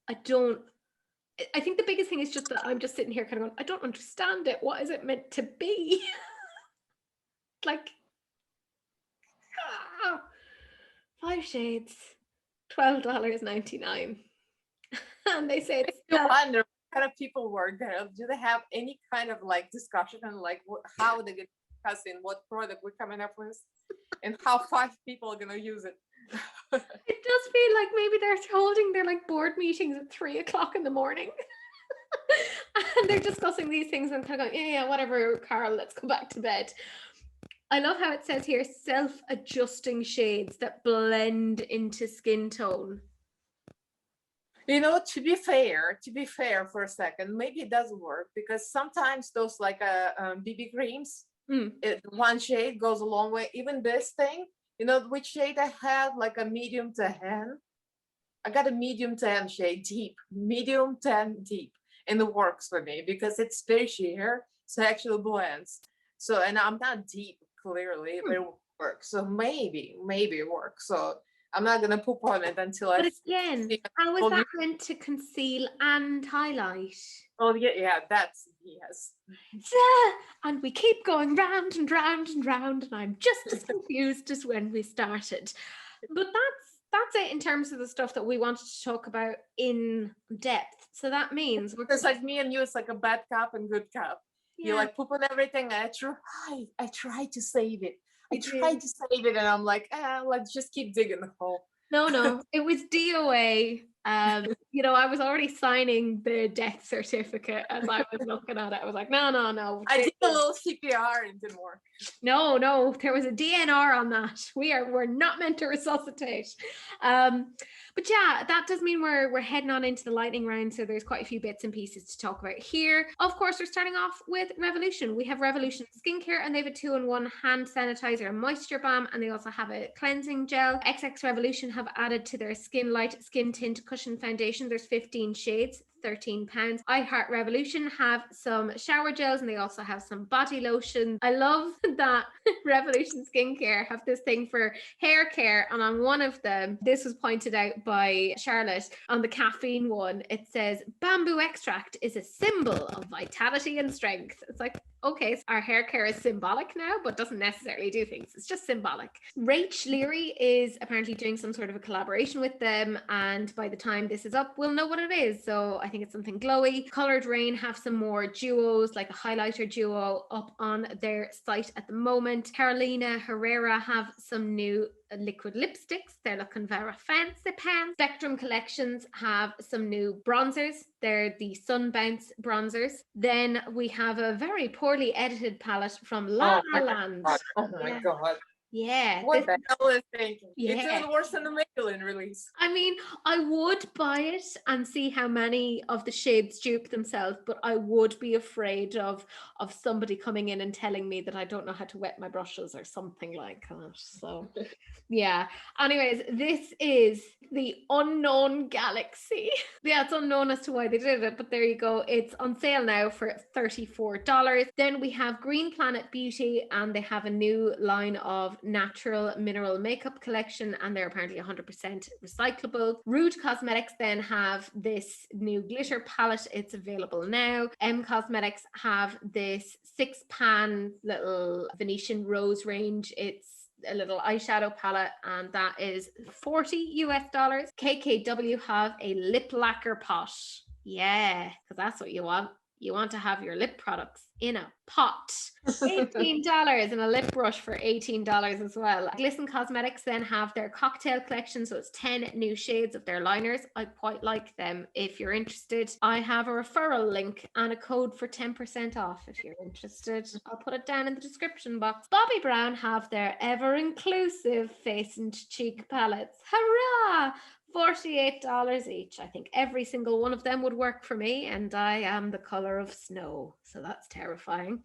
I think the biggest thing is just that I'm just sitting here kind of going, I don't understand it. What is it meant to be? Like, 5 shades, $12.99. And they say it's I wonder what kind of people work there. Do they have any kind of like discussion and like how they're discussing what product we're coming up with and how 5 people are gonna use it? It does feel like maybe they're holding their like board meetings at 3 o'clock in the morning. And they're discussing these things and kind of going, yeah, whatever, Carl, let's go back to bed. I love how it says here, self-adjusting shades that blend into skin tone. You know, to be fair for a second, maybe it doesn't work because sometimes those like BB creams, one shade goes a long way. Even this thing, you know which shade I had, like a medium tan. I got a medium tan shade, deep, medium tan deep, and it works for me because it's very sheer, so it actually blends. So, and I'm not deep, clearly, but it works. So maybe it works. So I'm not gonna poop on it until But again, how is that meant to conceal and highlight? Oh yeah, that's yes. And we keep going round and round and round, and I'm just as confused as when we started. But that's it in terms of the stuff that we wanted to talk about in depth. So that means it's like me and you, it's like a bad cup and good cup. Yeah. You like poop on everything. I try to save it. I tried to save it, and I'm like, let's just keep digging the hole. No, it was DOA. You know, I was already signing the death certificate as I was looking at it. I was like, no. I did a little CPR and it didn't work. No, there was a DNR on that. We're not meant to resuscitate. But yeah, that does mean we're heading on into the lightning round. So there's quite a few bits and pieces to talk about here. Of course, we're starting off with Revolution. We have Revolution Skincare, and they have a 2-in-1 hand sanitizer and moisture balm, and they also have a cleansing gel. XX Revolution have added to their Skin Light Skin Tint Cushion Foundation. There's 15 shades, £13. I Heart Revolution have some shower gels, and they also have some body lotion. I love that Revolution Skincare have this thing for hair care, and on one of them, this was pointed out by Charlotte, on the caffeine one, it says bamboo extract is a symbol of vitality and strength. It's like, okay, so our hair care is symbolic now, but doesn't necessarily do things. It's just symbolic. Rach Leary is apparently doing some sort of a collaboration with them, and by the time this is up, we'll know what it is. So I think it's something glowy. Colored Rain have some more duos, like a highlighter duo, up on their site at the moment. Carolina Herrera have some new liquid lipsticks. They're looking very fancy pants. Spectrum Collections have some new bronzers. They're the Sun Bounce bronzers. Then we have a very poorly edited palette from La La Land. Oh my god. Yeah. What the hell is thinking? Yeah. It's even worse than the Maybelline release. I mean, I would buy it and see how many of the shades dupe themselves, but I would be afraid of somebody coming in and telling me that I don't know how to wet my brushes or something like that. So yeah. Anyways, this is the Unknown Galaxy. Yeah, it's unknown as to why they did it, but there you go. It's on sale now for $34. Then we have Green Planet Beauty, and they have a new line of natural mineral makeup collection, and they're apparently 100% recyclable. Rude Cosmetics then have this new glitter palette. It's available now. M Cosmetics have this 6-pan little Venetian rose range. It's a little eyeshadow palette, and that is $40. KKW have a lip lacquer pot. Yeah, because that's what you want. You want to have your lip products in a pot. $18 and a lip brush for $18 as well. Glisten Cosmetics then have their cocktail collection, so it's 10 new shades of their liners. I quite like them. If you're interested, I have a referral link and a code for 10% off if you're interested. I'll put it down in the description box. Bobbi Brown have their ever-inclusive face and cheek palettes. Hurrah! $48 each. I think every single one of them would work for me, and I am the color of snow, so that's terrifying.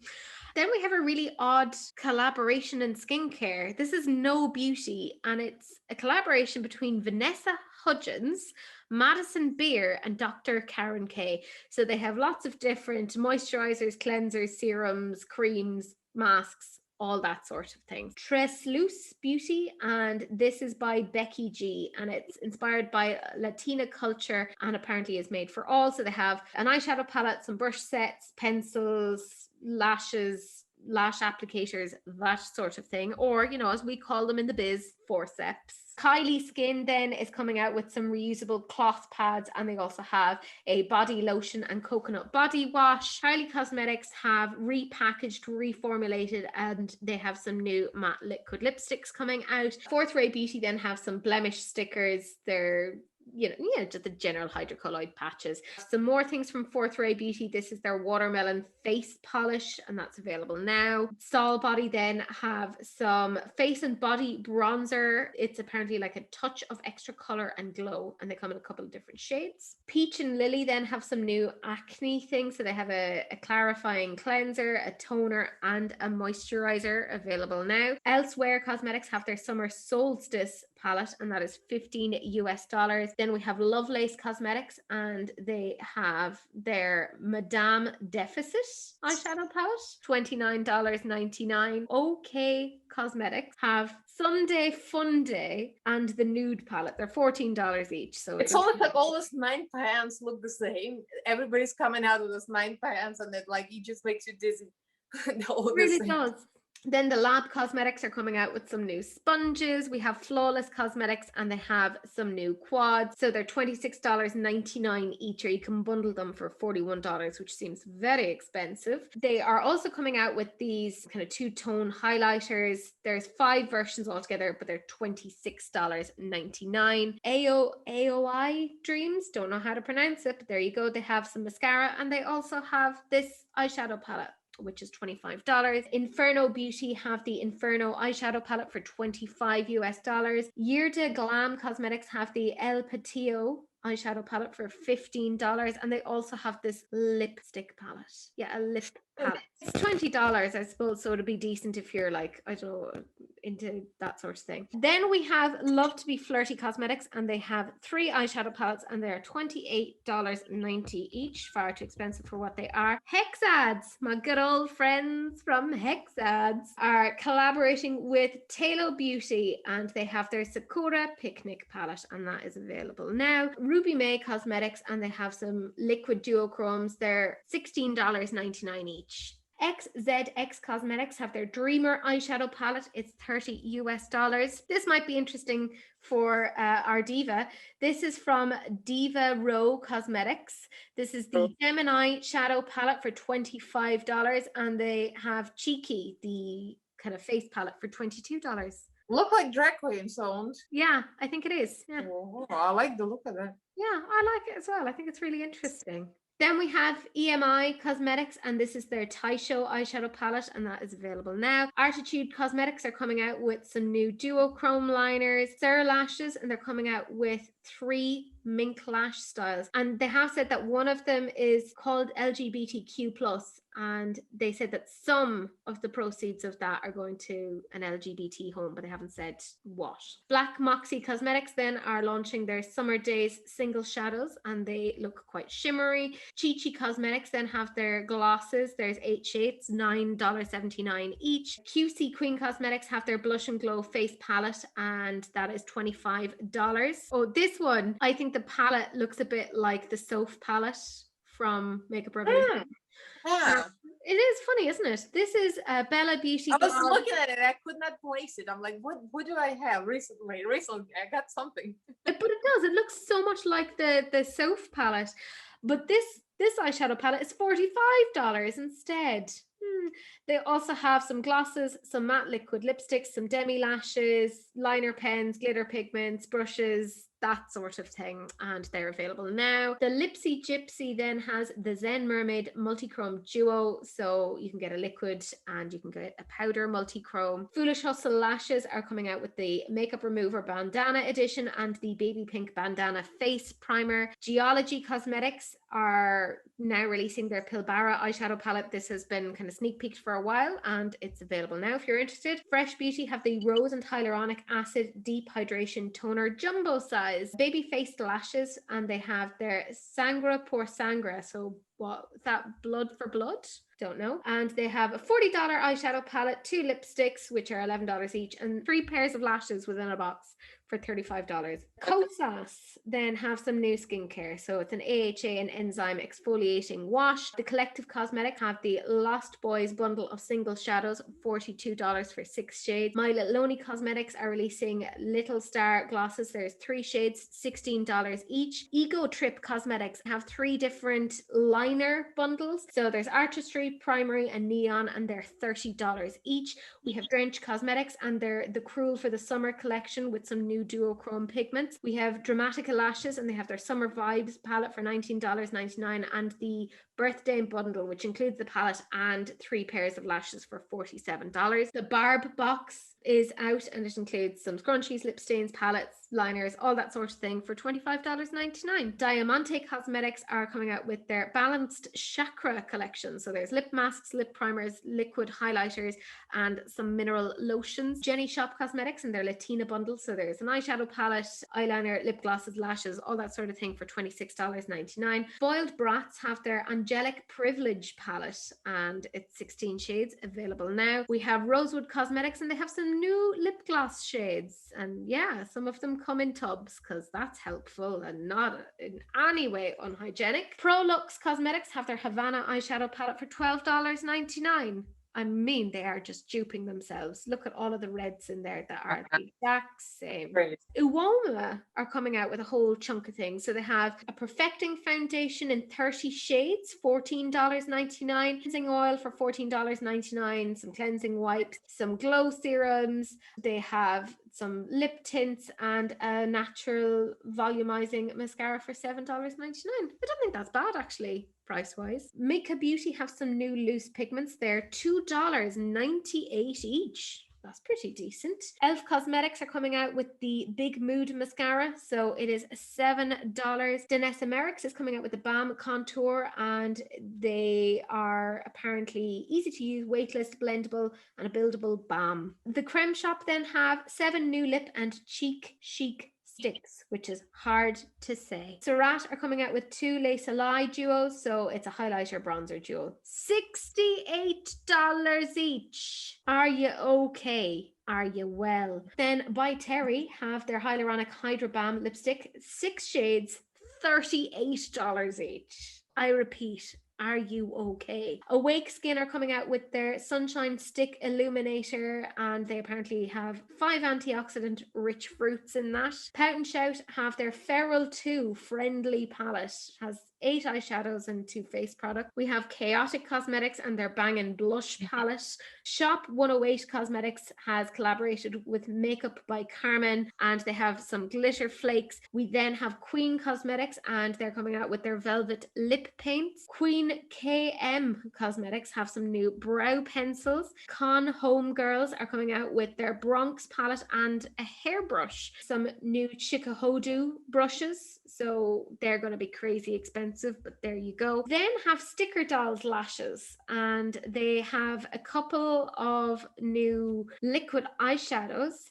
Then we have a really odd collaboration in skincare. This is No Beauty, and it's a collaboration between Vanessa Hudgens, Madison Beer, and Dr. Karen K. So they have lots of different moisturizers, cleansers, serums, creams, masks, all that sort of thing. Treslúce Beauty, and this is by Becky G, and it's inspired by Latina culture and apparently is made for all. So they have an eyeshadow palette, some brush sets, pencils, lashes, lash applicators, that sort of thing, or, you know, as we call them in the biz, forceps. Kylie Skin then is coming out with some reusable cloth pads, and they also have a body lotion and coconut body wash. Kylie Cosmetics have repackaged, reformulated, and they have some new matte liquid lipsticks coming out. Fourth Ray Beauty then have some blemish stickers. They're just the general hydrocolloid patches. Some more things from Fourth Ray Beauty. This is their watermelon face polish, and that's available now. Sol Body then have some face and body bronzer. It's apparently like a touch of extra color and glow, and they come in a couple of different shades. Peach and Lily then have some new acne things. So they have a clarifying cleanser, a toner, and a moisturizer available now. Elsewhere Cosmetics have their summer solstice palette, and that is $15. Then we have Lovelace Cosmetics, and they have their Madame Deficit eyeshadow palette, $29.99. OK Cosmetics have Sunday Fun Day and the nude palette. They're $14 each. So it's almost like all those 9 pans look the same. Everybody's coming out with those 9 pans, and it just makes you dizzy. It really does. Then the Lab Cosmetics are coming out with some new sponges. We have Flawless Cosmetics, and they have some new quads. So they're $26.99 each, or you can bundle them for $41, which seems very expensive. They are also coming out with these kind of two-tone highlighters. There's 5 versions altogether, but they're $26.99. AOI Dreams, don't know how to pronounce it, but there you go. They have some mascara, and they also have this eyeshadow palette, which is $25. Inferno Beauty have the Inferno eyeshadow palette for $25. Year de Glam Cosmetics have the El Patio eyeshadow palette for $15, and they also have this lipstick palette. Yeah, a lip palette. It's $20, I suppose, so it'll be decent if you're like, I don't know, into that sort of thing. Then we have Love to Be Flirty Cosmetics, and they have 3 eyeshadow palettes, and they're $28.90 each. Far too expensive for what they are. Hex Ads, my good old friends from Hex Ads, are collaborating with Talo Beauty, and they have their Sakura Picnic palette, and that is available now. Ruby May Cosmetics, and they have some liquid duochromes. They're $16.99 each. XZX Cosmetics have their Dreamer eyeshadow palette. It's $30. This might be interesting for our Diva. This is from Diva Row Cosmetics. This is the Gemini shadow palette for $25, and they have Cheeky, the kind of face palette, for $22. Look like drag queen sound. Yeah, I think it is. Yeah. Oh, I like the look of that. Yeah, I like it as well. I think it's really interesting. Then we have EMI Cosmetics, and this is their Taisho eyeshadow palette, and that is available now. Artitude Cosmetics are coming out with some new duochrome liners, Sarah lashes, and they're coming out with 3 mink lash styles. And they have said that one of them is called LGBTQ+, and they said that some of the proceeds of that are going to an LGBT home, but they haven't said what. Black Moxie Cosmetics then are launching their Summer Days single shadows, and they look quite shimmery. Chi Chi Cosmetics then have their glosses. There's 8 shades, $9.79 each. QC Queen Cosmetics have their Blush and Glow face palette, and that is $25. Oh, this one, I think the palette looks a bit like the Soph palette from Makeup Revolution. Yeah. it is funny, isn't it? This is Bella Beauty I was Gloss. looking at it, I could not place it. I'm like, what do I have recently? Recently, I got something. But it does. It looks so much like the Soph palette. But this eyeshadow palette is $45 instead. They also have some glosses, some matte liquid lipsticks, some demi lashes, liner pens, glitter pigments, brushes, that sort of thing, and they're available now. The Lipsy Gypsy then has the Zen Mermaid Multichrome Duo, so you can get a liquid and you can get a powder multichrome. Foolish Hustle Lashes are coming out with the Makeup Remover Bandana Edition and the Baby Pink Bandana Face Primer. Geology Cosmetics are now releasing their Pilbara eyeshadow palette. This has been kind of sneak peeked for a while and it's available now if you're interested. Fresh Beauty have the Rose and Hyaluronic Acid Deep Hydration Toner Jumbo Size baby faced lashes, and they have their Sangra por Sangra, so what is that, blood for blood? Don't know. And they have a $40 eyeshadow palette, 2 lipsticks which are $11 each, and 3 pairs of lashes within a box for $35. Kosas then have some new skincare. So it's an AHA and enzyme exfoliating wash. The Collective Cosmetic have the Lost Boys bundle of single shadows, $42 for 6 shades. My Little Lonely Cosmetics are releasing Little Star glosses. There's 3 shades, $16 each. Ego Trip Cosmetics have 3 different liner bundles. So there's Artistry, Primary, and Neon, and they're $30 each. We have Drench Cosmetics, and they're the Cruel for the Summer collection with some new duochrome pigments. We have Dramatica Lashes, and they have their Summer Vibes palette for $19.99, and the Birthday bundle, which includes the palette and 3 pairs of lashes for $47. The Barb box is out, and it includes some scrunchies, lip stains, palettes, liners, all that sort of thing for $25.99. Diamante Cosmetics are coming out with their Balanced Chakra collection. So there's lip masks, lip primers, liquid highlighters, and some mineral lotions. Jenny Shop Cosmetics and their Latina bundle. So there's an eyeshadow palette, eyeliner, lip glosses, lashes, all that sort of thing for $26.99. Spoiled Brats have their Angelic Privilege palette, and it's 16 shades available now. We have Rosewood Cosmetics, and they have some new lip gloss shades, and yeah, some of them come in tubs because that's helpful and not in any way unhygienic. Prolux Cosmetics have their Havana eyeshadow palette for $12.99. I mean, they are just duping themselves. Look at all of the reds in there that are the exact same. Great. Uoma are coming out with a whole chunk of things. So they have a Perfecting Foundation in 30 shades, $14.99. Cleansing oil for $14.99. Some cleansing wipes, some glow serums. They have some lip tints and a natural volumizing mascara for $7.99. I don't think that's bad, actually, price-wise. Mika Beauty have some new loose pigments. They're $2.98 each. That's pretty decent. Elf Cosmetics are coming out with the Big Mood Mascara. So it is $7. Danessa Merrick's is coming out with the Balm Contour, and they are apparently easy to use, weightless, blendable, and a buildable balm. The Creme Shop then have 7 new lip and cheek chic sticks, which is hard to say. Surratt are coming out with 2 Le Soleil duos, so it's a highlighter bronzer duo. $68 each. Are you okay? Are you well? Then By Terry have their Hyaluronic Hydra Balm lipstick, 6 shades, $38 each. I repeat, are you okay? Awake Skin are coming out with their Sunshine Stick Illuminator, and they apparently have 5 antioxidant rich fruits in that. Pout and Shout have their Feral 2 Friendly palette. Has 8 eyeshadows and 2 face products. We have Chaotic Cosmetics and their Bangin' Blush palette. Shop 108 Cosmetics has collaborated with Makeup by Carmen, and they have some glitter flakes. We then have Queen Cosmetics, and they're coming out with their Velvet Lip Paints. Queen KM Cosmetics have some new brow pencils. Con Home Girls are coming out with their Bronx palette and a hairbrush. Some new Chikahodu brushes, so they're going to be crazy expensive, but there you go. Then have Sticker Dolls lashes, and they have a couple of new liquid eyeshadows.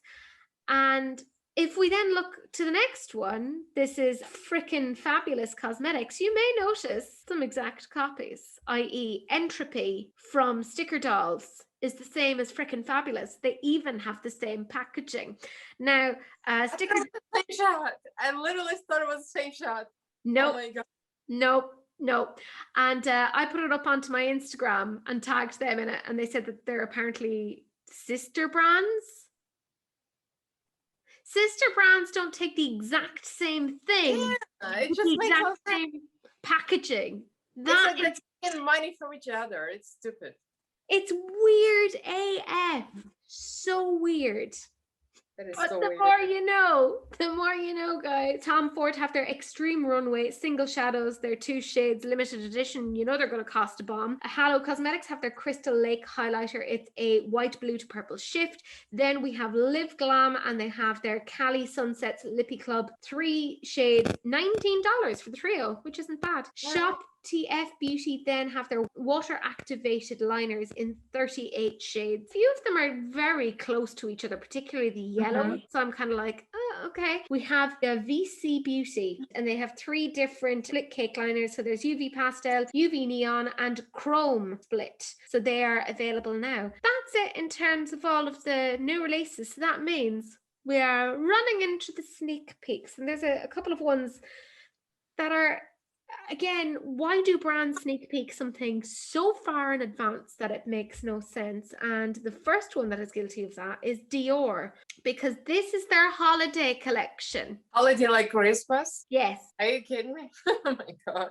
And if we then look to the next one, this is Frickin' Fabulous Cosmetics. You may notice some exact copies, i.e. Entropy from Sticker Dolls is the same as Frickin' Fabulous. They even have the same packaging. Now, Sticker... Same shot. I literally thought it was the same shot. Nope. Oh my God. Nope. No. And I put it up onto my Instagram and tagged them in it, and they said that they're apparently sister brands. Sister brands don't take the exact same thing. It with just the makes exact no sense. same packaging. It's That like they're taking money from each other. It's stupid. it's weird AF. So weird. That is But so the weird. more you know, the more you know, guys. Tom Ford have their Extreme Runway Single Shadows, their 2 shades limited edition. You know they're going to cost a bomb. Hello Cosmetics have their Crystal Lake highlighter. It's a white, blue to purple shift. Then we have Live Glam, and they have their Cali Sunsets Lippy Club 3 shades, $19 for the trio, which isn't bad. Shop TF Beauty then have their water activated liners in 38 shades. A few of them are very close to each other, particularly the yellow. So I'm kind of like, oh, okay. We have the VC Beauty, and they have 3 different split cake liners. So there's UV pastel, UV neon, and chrome split. So they are available now. That's it in terms of all of the new releases. So that means we are running into the sneak peeks, and there's a couple of ones that are, again, why do brands sneak peek something so far in advance that it makes no sense? And the first one that is guilty of that is Dior, because this is their holiday collection. Holiday like Christmas? Yes. Are you kidding me? Oh my god.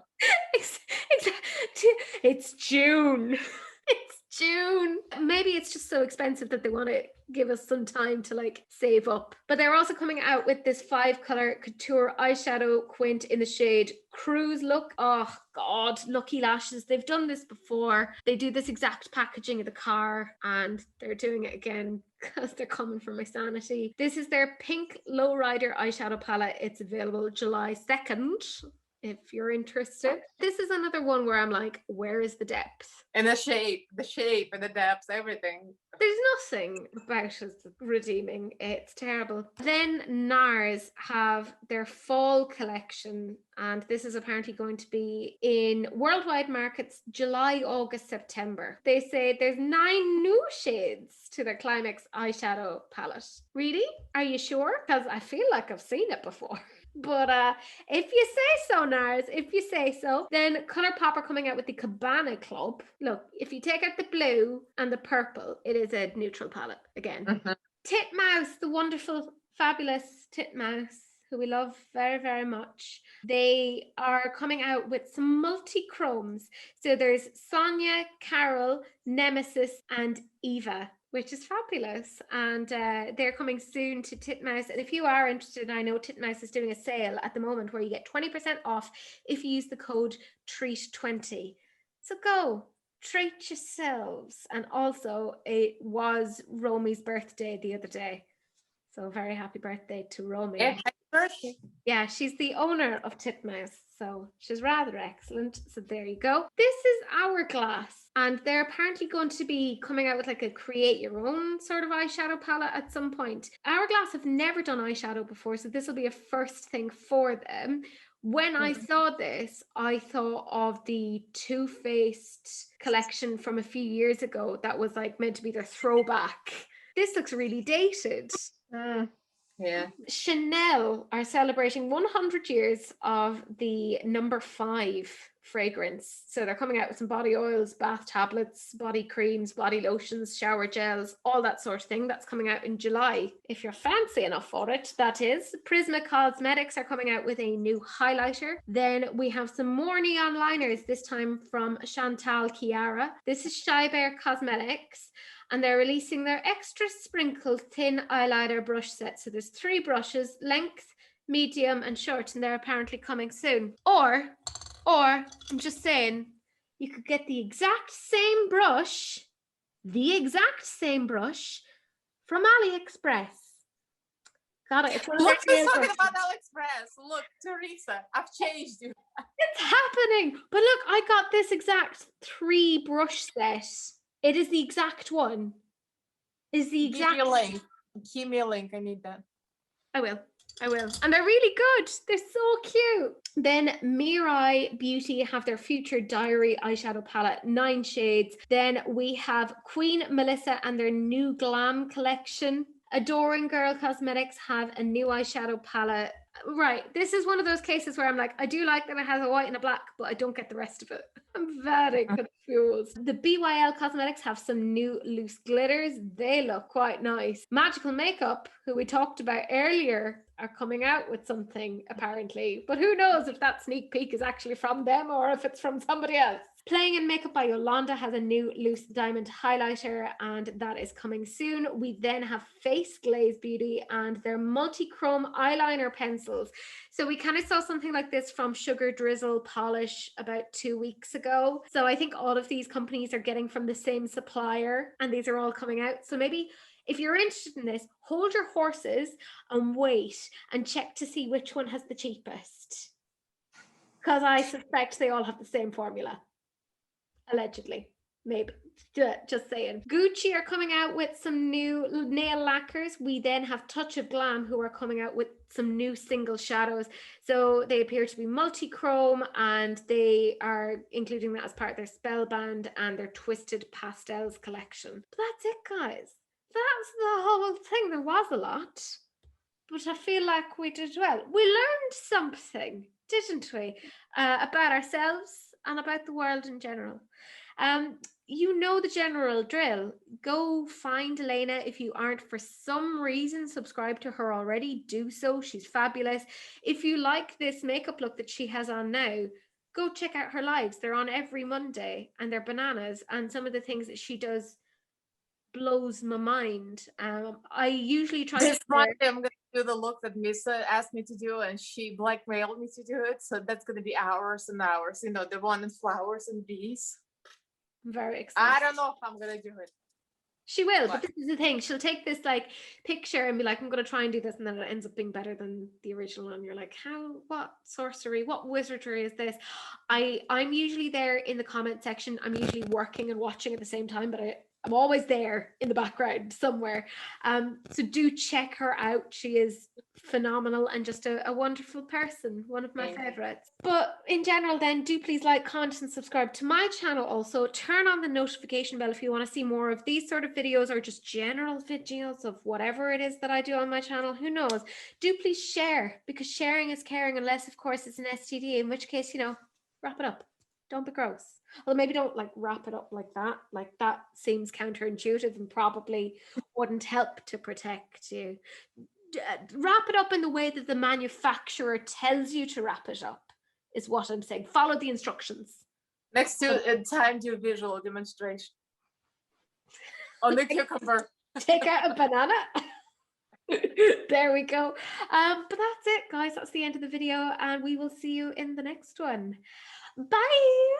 It's June. It's June. Maybe it's just so expensive that they want to give us some time to like save up. But they're also coming out with this 5-color couture eyeshadow quint in the shade Cruise Look. Oh god, Lucky Lashes. They've done this before. They do this exact packaging of the car, and they're doing it again because they're coming for my sanity. This is their pink lowrider eyeshadow palette. It's available July 2nd. If you're interested. This is another one where I'm like, where is the depth? And the shape and the depths, everything. There's nothing about it redeeming. It's terrible. Then NARS have their fall collection, and this is apparently going to be in worldwide markets July, August, September. They say there's 9 new shades to their Climax eyeshadow palette. Really? Are you sure? Because I feel like I've seen it before. But if you say so, Nars, if you say so, then Colourpop are coming out with the Cabana Club. Look, if you take out the blue and the purple, it is a neutral palette again. Titmouse, the wonderful, fabulous Titmouse, who we love very, very much. They are coming out with some multi-chromes. So there's Sonia, Carol, Nemesis, and Eva, which is fabulous. And they're coming soon to Titmouse. And if you are interested, I know Titmouse is doing a sale at the moment where you get 20% off if you use the code TREAT20. So go, treat yourselves. And also, it was Romy's birthday the other day. So very happy birthday to Romy. Yeah, happy birthday. Yeah, she's the owner of Titmouse, so she's rather excellent. So there you go. This is Hourglass, and they're apparently going to be coming out with like a create your own sort of eyeshadow palette at some point. Hourglass have never done eyeshadow before, so this will be a first thing for them. When I saw this, I thought of the Too Faced collection from a few years ago that was like meant to be their throwback. This looks really dated. Yeah. Chanel are celebrating 100 years of the number 5 fragrance. So they're coming out with some body oils, bath tablets, body creams, body lotions, shower gels, all that sort of thing. That's coming out in July, if you're fancy enough for it, that is. Prisma Cosmetics are coming out with a new highlighter. Then we have some more neon liners, this time from Chantal Chiara. This is Shy Bear Cosmetics, and they're releasing their extra sprinkled thin eyeliner brush set. So there's 3 brushes, length, medium, and short, and they're apparently coming soon. Or I'm just saying, you could get the exact same brush from AliExpress. Got it. Look, we're talking about AliExpress. Look, Teresa, I've changed you. It's happening. But look, I got this exact 3 brush set. It is the exact one. Is the exact. Give me a link. Give me a link. I need that. I will. And they're really good. They're so cute. Then Mirai Beauty have their Future Diary eyeshadow palette, 9 shades. Then we have Queen Melissa and their new Glam collection. Adoring Girl Cosmetics have a new eyeshadow palette Right. This is one of those cases where I'm like, I do like that it has a white and a black, but I don't get the rest of it. I'm very confused. The BYL Cosmetics have some new loose glitters. They look quite nice. Magical Makeup, who we talked about earlier, are coming out with something apparently, but who knows if that sneak peek is actually from them or if it's from somebody else. Playing in Makeup by Yolanda has a new loose diamond highlighter, and that is coming soon. We then have Face Glaze Beauty and their multi-chrome eyeliner pencils. So we kind of saw something like this from Sugar Drizzle Polish about 2 weeks ago. So I think all of these companies are getting from the same supplier, and these are all coming out. So maybe if you're interested in this, hold your horses and wait and check to see which one has the cheapest. Because I suspect they all have the same formula. Allegedly, maybe. Just saying. Gucci are coming out with some new nail lacquers. We then have Touch of Glam, who are coming out with some new single shadows. So they appear to be multi-chrome, and they are including that as part of their Spellbound and their Twisted Pastels collection. But that's it, guys. That's the whole thing. There was a lot, but I feel like we did well. We learned something, didn't we, about ourselves and about the world in general. You know the general drill. Go find Elena. If you aren't for some reason subscribed to her already, do so. She's fabulous. If you like this makeup look that she has on now, go check out her lives. They're on every Monday and they're bananas, and some of the things that she does blows my mind. I usually try This to Monday I'm gonna do the look that Misa asked me to do, and she blackmailed me to do it. So that's gonna be hours and hours. You know, the one in flowers and bees. very excited. I don't know if I'm gonna do it. She will, but this is the thing. She'll take this like picture and be like, I'm going to try and do this. And then it ends up being better than the original. And you're like, how, what sorcery, what wizardry is this? I'm usually there in the comment section. I'm usually working and watching at the same time, but I'm always there in the background somewhere. So do check her out. She is phenomenal and just a wonderful person. One of my favorites. But in general then, do please like, comment and subscribe to my channel also. Turn on the notification bell if you want to see more of these sort of videos or just general videos of whatever it is that I do on my channel. Who knows? Do please share, because sharing is caring, unless of course it's an STD, in which case, you know, wrap it up. Don't be gross. Well, maybe don't like wrap it up like that. Like that seems counterintuitive and probably wouldn't help to protect you. Wrap it up in the way that the manufacturer tells you to wrap it up is what I'm saying. Follow the instructions. Next to time do visual demonstration on the cucumber. Take out a banana. There we go. But that's it, guys. That's the end of the video, and we will see you in the next one. Bye.